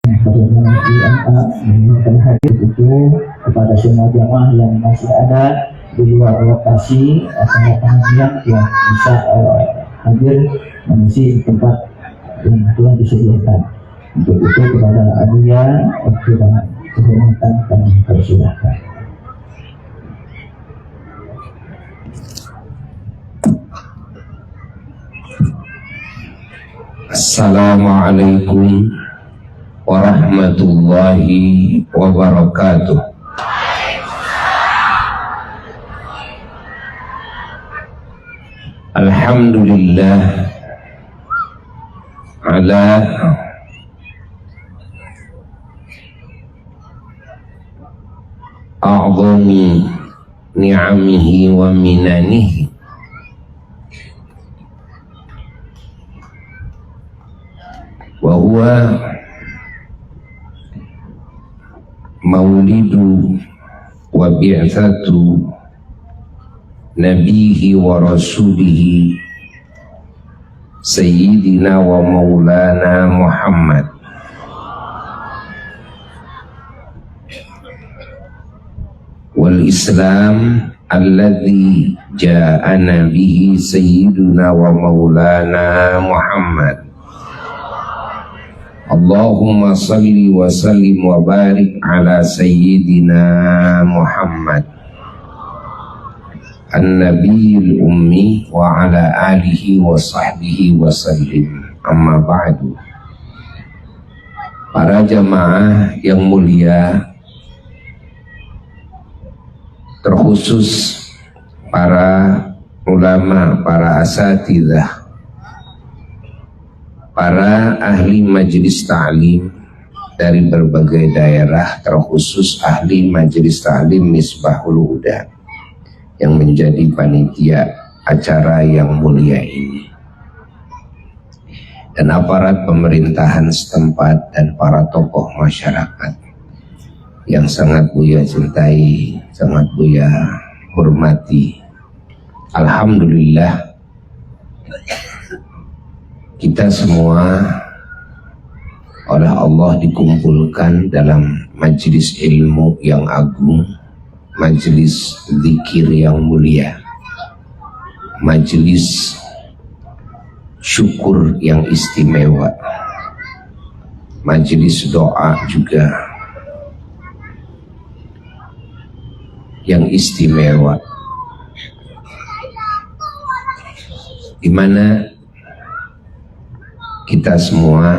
mengingatkan hadir itu kepada semua jamaah yang masih ada di luar lokasi acara pengajian yang bisa hadir mengisi tempat yang telah disediakan. Untuk itu kepada Adia waktu dan kehormatan kami persilahkan. Assalamualaikum warahmatullahi wabarakatuh. Alhamdulillah ala a'zami ni'amihi wa minanihi wa huwa maulidu wa bi'tsatu nabihi wa rasulihi sayyidina wa maulana Muhammad wal Islam alladhi ja'ana bihi sayyiduna wa maulana Muhammad. Allahumma salli wa sallim wa barik ala sayyidina Muhammad an-nabiyil ummi wa ala alihi wa sahbihi wa sallim. Amma ba'du. Para jamaah yang mulia, terkhusus para ulama, para asatidzah, para ahli majelis ta'lim dari berbagai daerah, terkhusus ahli majelis ta'lim Misbahul Huda yang menjadi panitia acara yang mulia ini, dan aparat pemerintahan setempat dan para tokoh masyarakat yang sangat Buya cintai, sangat Buya hormati. Alhamdulillah, kita semua oleh Allah dikumpulkan dalam majelis ilmu yang agung, majelis zikir yang mulia, majelis syukur yang istimewa, majelis doa juga yang istimewa, di mana kita semua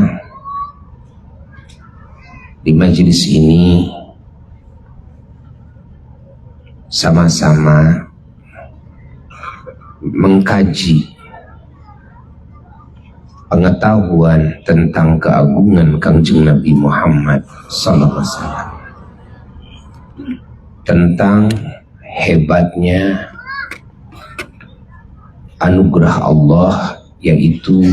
di majelis ini sama-sama mengkaji pengetahuan tentang keagungan Kangjeng Nabi Muhammad SAW, tentang hebatnya anugerah Allah, yaitu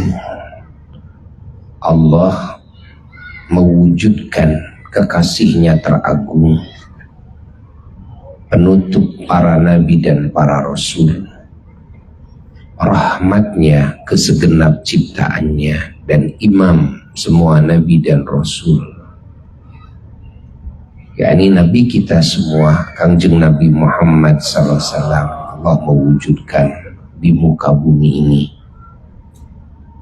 Allah mewujudkan kekasihnya teragung, penutup para nabi dan para rasul, rahmatnya ke segenap ciptaannya, dan imam semua nabi dan rasul, yakni nabi kita semua, Kangjeng Nabi Muhammad SAW. Allah mewujudkan di muka bumi ini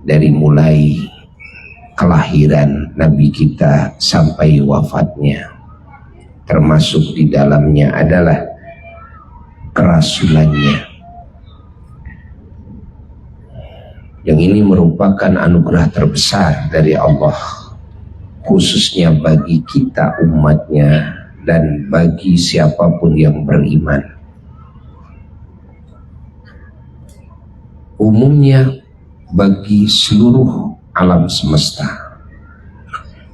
dari mulai kelahiran Nabi kita sampai wafatnya, termasuk di dalamnya adalah kerasulannya. Yang ini merupakan anugerah terbesar dari Allah, khususnya bagi kita umatnya dan bagi siapapun yang beriman. Umumnya bagi seluruh alam semesta,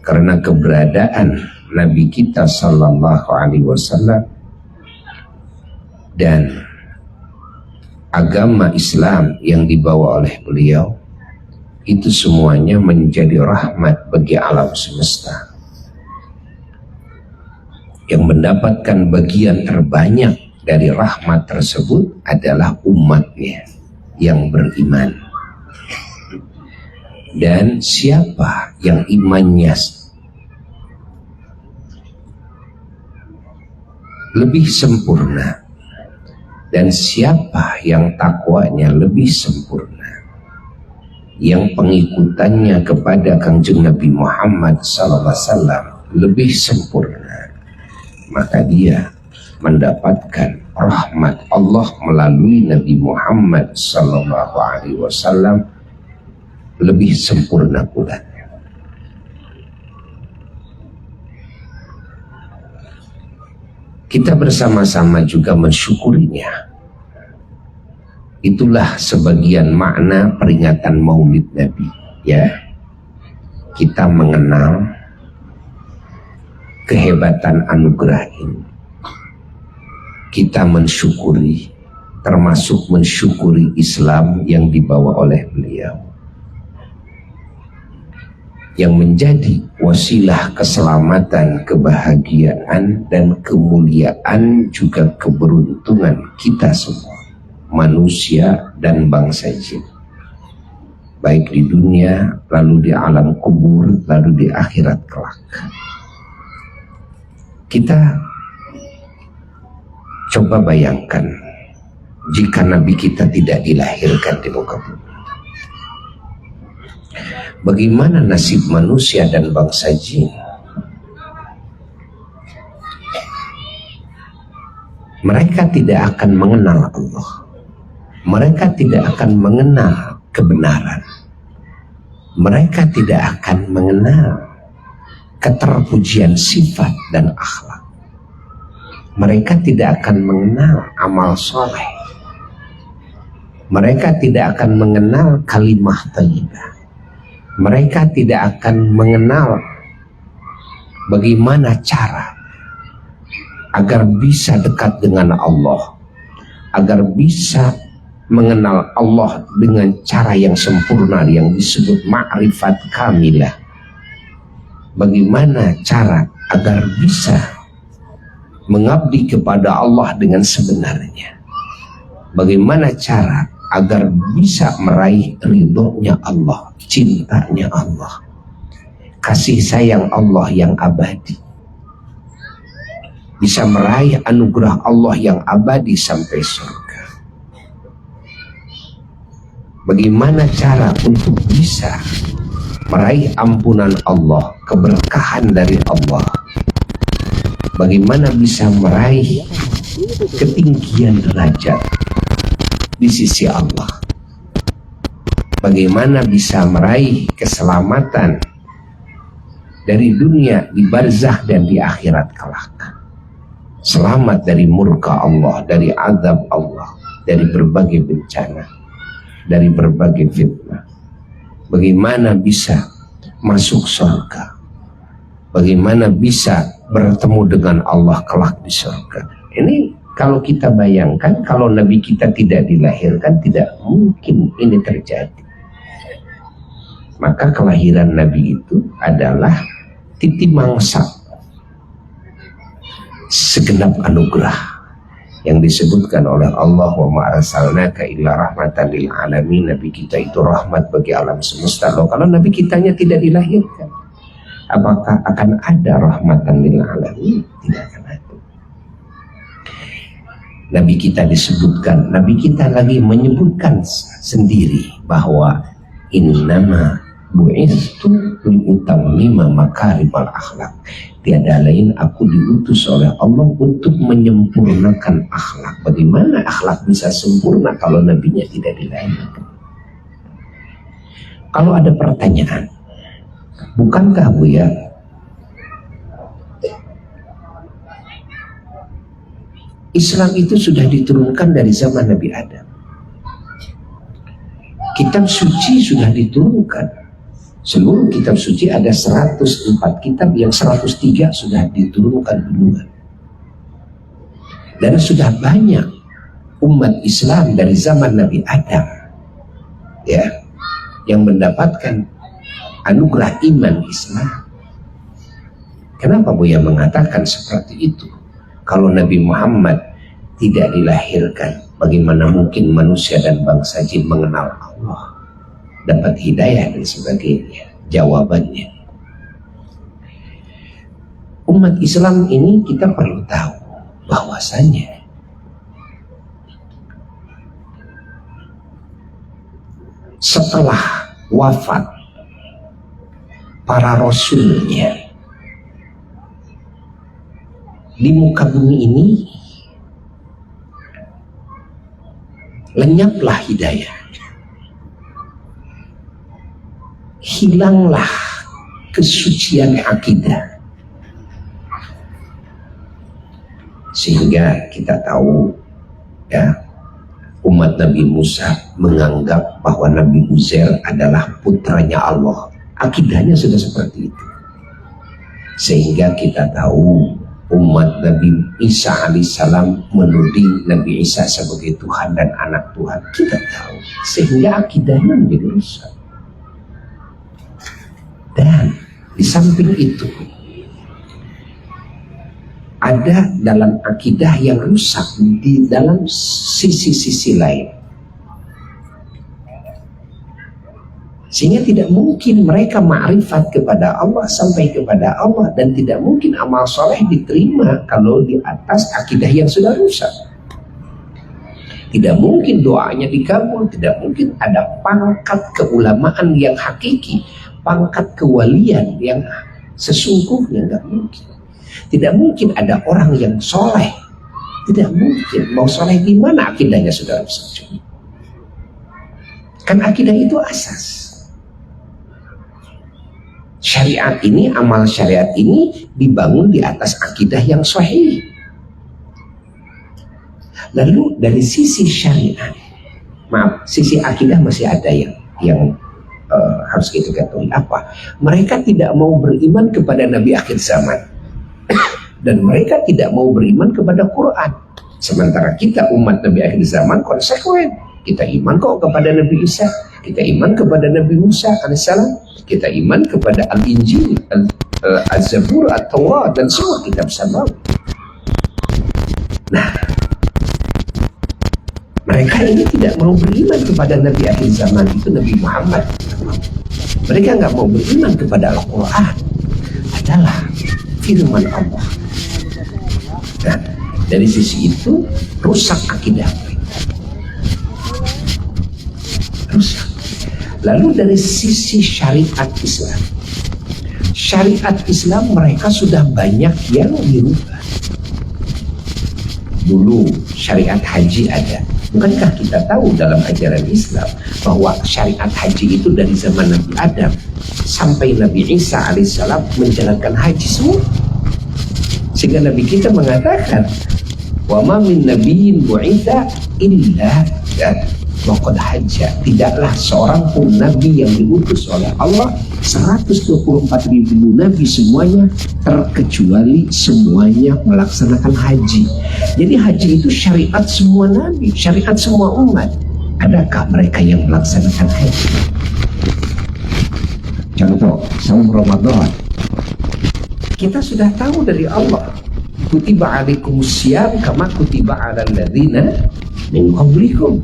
karena keberadaan Nabi kita Sallallahu Alaihi Wasallam dan agama Islam yang dibawa oleh beliau, itu semuanya menjadi rahmat bagi alam semesta. Yang mendapatkan bagian terbanyak dari rahmat tersebut adalah umatnya yang beriman. Dan siapa yang imannya lebih sempurna, dan siapa yang takwanya lebih sempurna, yang pengikutannya kepada Kangjeng Nabi Muhammad SAW lebih sempurna, maka dia mendapatkan rahmat Allah melalui Nabi Muhammad SAW lebih sempurna pula. Kita bersama-sama juga mensyukurinya. Itulah sebagian makna peringatan Maulid Nabi, ya. Kita mengenal kehebatan anugerah ini. Kita mensyukuri, termasuk mensyukuri Islam yang dibawa oleh beliau, yang menjadi wasilah keselamatan, kebahagiaan, dan kemuliaan, juga keberuntungan kita semua, manusia dan bangsa jin, baik di dunia, lalu di alam kubur, lalu di akhirat kelak. Kita coba bayangkan jika Nabi kita tidak dilahirkan di muka bumi, bagaimana nasib manusia dan bangsa jin? Mereka tidak akan mengenal Allah. Mereka tidak akan mengenal kebenaran. Mereka tidak akan mengenal keterpujian sifat dan akhlak. Mereka tidak akan mengenal amal soleh. Mereka tidak akan mengenal kalimah thayyibah. Mereka tidak akan mengenal bagaimana cara agar bisa dekat dengan Allah, agar bisa mengenal Allah dengan cara yang sempurna yang disebut ma'rifat kamilah. Bagaimana cara agar bisa mengabdi kepada Allah dengan sebenarnya. Bagaimana cara agar bisa meraih ridhonya Allah, cintanya Allah, kasih sayang Allah yang abadi, bisa meraih anugerah Allah yang abadi sampai surga. Bagaimana cara untuk bisa meraih ampunan Allah, keberkahan dari Allah, bagaimana bisa meraih ketinggian derajat di sisi Allah, bagaimana bisa meraih keselamatan dari dunia, di barzakh dan di akhirat kelak, selamat dari murka Allah, dari azab Allah, dari berbagai bencana, dari berbagai fitnah. Bagaimana bisa masuk surga, bagaimana bisa bertemu dengan Allah kelak di surga. Ini kalau kita bayangkan, kalau Nabi kita tidak dilahirkan, tidak mungkin ini terjadi. Maka kelahiran Nabi itu adalah titi mangsa segenap anugerah yang disebutkan oleh Allah, wa ma arsalnaka illa rahmatan lil alamin. Nabi kita itu rahmat bagi alam semesta. Loh, kalau Nabi kitanya tidak dilahirkan, apakah akan ada rahmatan lil alamin? Tidak akan ada. Nabi kita disebutkan, Nabi kita lagi menyebutkan sendiri bahwa innama bu'istu liutammima makarimal akhlak. Tiada lain aku diutus oleh Allah untuk menyempurnakan akhlak. Bagaimana akhlak bisa sempurna kalau nabinya tidak dilahirkan? Kalau ada pertanyaan, bukankah Buya Islam itu sudah diturunkan dari zaman Nabi Adam? Kitab suci sudah diturunkan. Seluruh kitab suci ada 104 kitab, yang 103 sudah diturunkan duluan. Dan sudah banyak umat Islam dari zaman Nabi Adam, ya, yang mendapatkan anugerah iman Islam. Kenapa Buya mengatakan seperti itu? Kalau Nabi Muhammad tidak dilahirkan, bagaimana mungkin manusia dan bangsa jin mengenal Allah, dapat hidayah dan sebagainya? Jawabannya, umat Islam ini kita perlu tahu, bahwasanya setelah wafat para rasulnya di muka bumi ini, lenyaplah hidayah, hilanglah kesucian akidah, sehingga kita tahu ya, umat Nabi Musa menganggap bahwa Nabi Uzair adalah putranya Allah. Akidahnya sudah seperti itu, sehingga kita tahu umat Nabi Isa alaihissalam menuding Nabi Isa sebagai Tuhan dan anak Tuhan. Kita tahu, sehingga akidahnya menjadi rusak. Dan di samping itu ada dalam akidah yang rusak di dalam sisi-sisi lain, sehingga tidak mungkin mereka ma'rifat kepada Allah sampai kepada Allah, dan tidak mungkin amal soleh diterima kalau di atas akidah yang sudah rusak. Tidak mungkin doanya dikabul, tidak mungkin ada pangkat keulamaan yang hakiki, pangkat kewalian yang sesungguhnya, nggak mungkin. Tidak mungkin ada orang yang soleh, tidak mungkin. Mau soleh di mana akidahnya sudah rusak? Kan akidah itu asas. Syariat ini, amal syariat ini dibangun di atas akidah yang sahih. Lalu dari sisi syariat, maaf, sisi akidah masih ada yang harus kita ketahui. Apa? Mereka tidak mau beriman kepada Nabi akhir zaman, dan mereka tidak mau beriman kepada Quran. Sementara kita umat Nabi akhir zaman konsekuen. Kita iman kok kepada Nabi Isa, kita iman kepada Nabi Musa alaihissalam, kita iman kepada Al-Injil, Al-Zabur, At-Taurat, dan semua kitab samawi. Nah, mereka ini tidak mau beriman kepada Nabi akhir zaman, itu Nabi Muhammad. Mereka nggak mau beriman kepada Al-Quran, adalah firman Allah. Nah, dari sisi itu rusak akidah mereka. Rusak. Lalu dari sisi syariat Islam, syariat Islam mereka sudah banyak yang dirubah. Dulu syariat haji ada. Bukankah kita tahu dalam ajaran Islam bahwa syariat haji itu dari zaman Nabi Adam sampai Nabi Isa alaihissalam menjalankan haji semua? Sehingga Nabi kita mengatakan, wa ma min nabiyyin bu'itsa illa waqad hajja. Tidaklah seorang pun nabi yang diutus oleh Allah, 124.000 nabi semuanya, terkecuali semuanya melaksanakan haji. Jadi haji itu syariat semua nabi, syariat semua umat. Adakah mereka yang melaksanakan haji? Contoh, saum Ramadan. Kita sudah tahu dari Allah, kutiba alaikumusiyam kama kutiba alal ladzina min qablikum.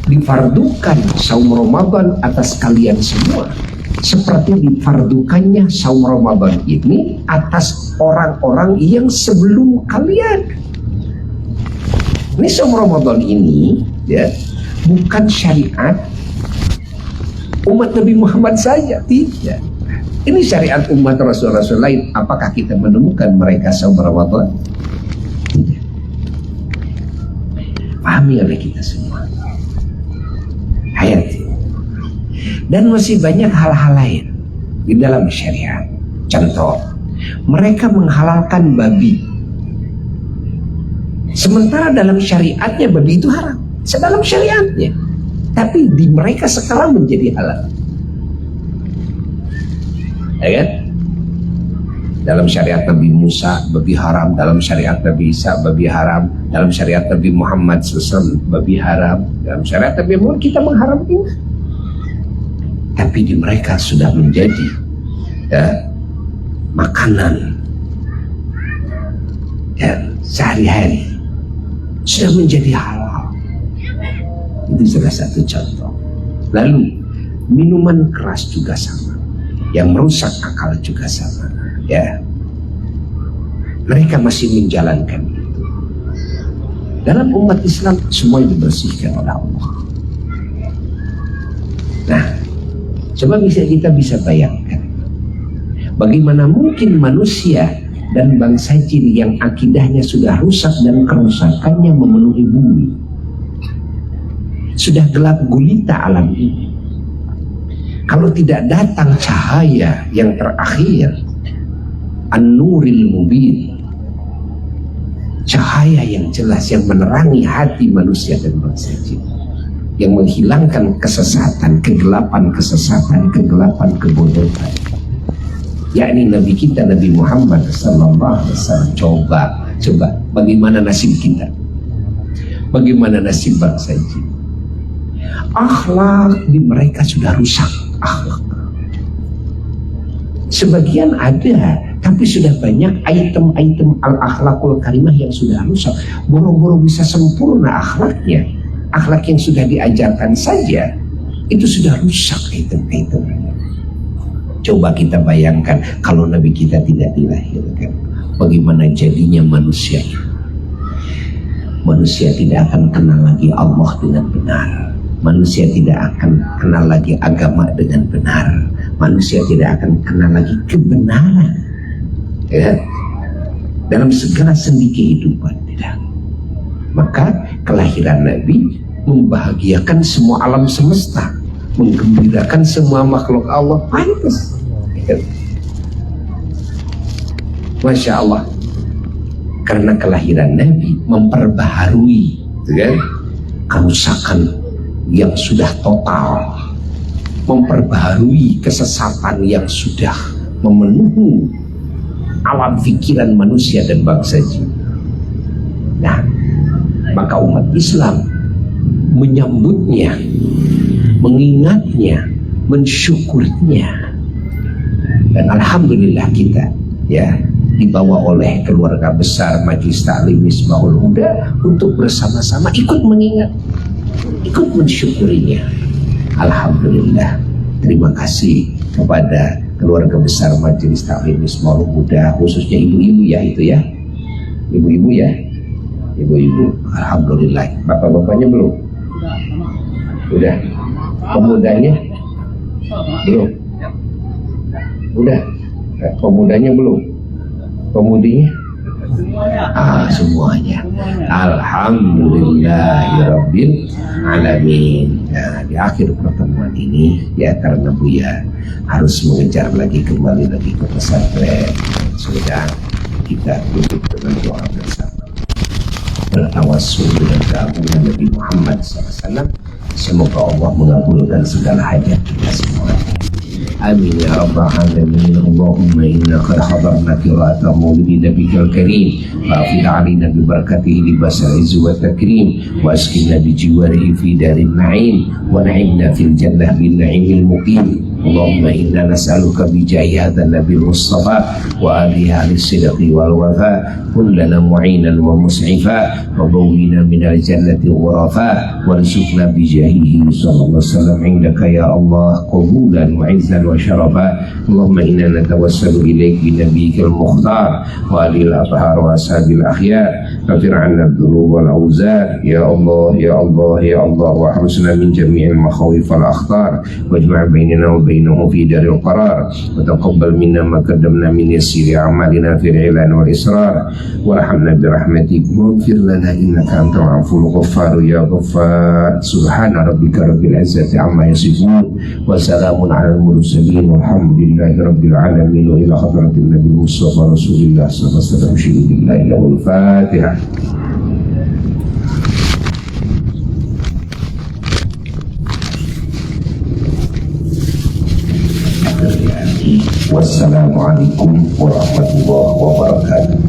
Difardukan saum Ramadan atas kalian semua seperti difardukannya saum Ramadan ini atas orang-orang yang sebelum kalian. Ini saum Ramadan ini ya bukan syariat umat Nabi Muhammad saja, tidak. Ini syariat umat Rasul-Rasul lain. Apakah kita menemukan mereka saum Ramadan? Tidak. Pahami oleh kita semua. Hayati. Dan masih banyak hal-hal lain di dalam syariat. Contoh, mereka menghalalkan babi. Sementara dalam syariatnya babi itu haram. Sedalam syariatnya. Tapi di mereka sekarang menjadi halal. Ya kan? Dalam syariat Nabi Musa babi haram, dalam syariat Nabi Isa babi haram, dalam syariat Nabi Muhammad SAW babi haram, dalam syariat Nabi Muhammad kita mengharamkan. Tapi di mereka sudah menjadi ya, makanan ya, sehari-hari, sudah menjadi halal. Itu salah satu contoh. Lalu minuman keras juga sama, yang merusak akal juga sama, ya. Mereka masih menjalankan itu. Dalam umat Islam semua dibersihkan oleh Allah. Nah, coba kita bisa bayangkan, bagaimana mungkin manusia dan bangsa jin yang akidahnya sudah rusak dan kerusakannya memenuhi bumi, sudah gelap gulita alam ini, kalau tidak datang cahaya yang terakhir, An-Nuril Mubin, cahaya yang jelas yang menerangi hati manusia dan bangsa jin, yang menghilangkan kesesatan, kegelapan kesesatan, kegelapan kebodohan, yakni Nabi kita Nabi Muhammad SAW. Coba bagaimana nasib kita, bagaimana nasib bangsa jin? Akhlak di mereka sudah rusak. Akhlak sebagian ada, tapi sudah banyak item-item al-akhlakul karimah yang sudah rusak. Boro-boro bisa sempurna akhlaknya, akhlak yang sudah diajarkan saja itu sudah rusak item-item. Coba kita bayangkan kalau Nabi kita tidak dilahirkan, bagaimana jadinya manusia. Manusia tidak akan kenal lagi Allah dengan benar. Manusia tidak akan kenal lagi agama dengan benar. Manusia tidak akan kenal lagi kebenaran, ya, dalam segala sendi kehidupan. Tidak. Maka kelahiran Nabi membahagiakan semua alam semesta, menggembirakan semua makhluk Allah. Pantas, ya. Masya Allah, karena kelahiran Nabi memperbaharui, ya, kerusakan yang sudah total, memperbaharui kesesatan yang sudah memenuhi alam pikiran manusia dan bangsa jin. Nah, maka umat Islam menyambutnya, mengingatnya, mensyukurinya, dan alhamdulillah kita, ya, dibawa oleh keluarga besar Majelis Ta'lim Misbahul Huda untuk bersama-sama ikut mengingat, ikut mensyukurinya. Alhamdulillah, terima kasih kepada keluarga besar Majelis Ta'lim Misbahul Huda, khususnya ibu-ibu ya, itu ya, ibu-ibu ya, ibu-ibu. Alhamdulillah. Bapak-bapaknya belum? Udah. Pemudanya belum? Udah. Pemudanya belum? Pemudinya? Semuanya. Alhamdulillahirabbil alamin. Nah, di akhir pertemuan ini, ya, karena Buya harus mengejar lagi, kembali lagi ke pesantren, sudah kita tutup dengan doa bersama, bertawassul dengan keagungan Nabi Muhammad SAW. Semoga Allah mengabulkan segala hajat kita semua. Amin ya rabbal alamin. Allahumma inna qad hadarna qira'ata maulidi nabiyil karim fa'afid alina bi barakatihi libasal izz wa takrim wa asqina bi jiwarihi fi darin na'im wa na'imna fil jannah bin na'imil muqim. Allahumma inna nas'aluka bi jahi hadzal nabil mustafa wa alihi as-sidqi wal wafa kullana mu'inan wa mus'ifa wa bawwina minal jannati ghurafa wa rizqna bi jahihi sallallahu alaihi wasallam indaka ya Allah qabulan wa izzan wa syarafa. Allahumma inna natawassalu ilaik bi nabiyyikal mukhtar wa alil athhar wa ashabil akhyar ghafir 'anna dzunub wal auzar ya Allah ya Allah ya Allah wa ahrisna min jami'il makhawif wal akhtar wajma' bainana wa bainahu fi daril qarar wa taqabbal minna ma qaddamna min yasiri a'malina fil ilan wal israr warhamna bi rahmatik waghfir lana innaka antal ghafurur ghaffar ya ghaffar. Subhana rabbika rabbil izzati amma yasifun wa salamun 'alal mursalin walhamdulillahi rabbil alamin wa ila hadratin nabiy mustafa rasulillah sallallahu alaihi wasallam. Billahi wal fatihah. Wassalamualaikum warahmatullahi wabarakatuh.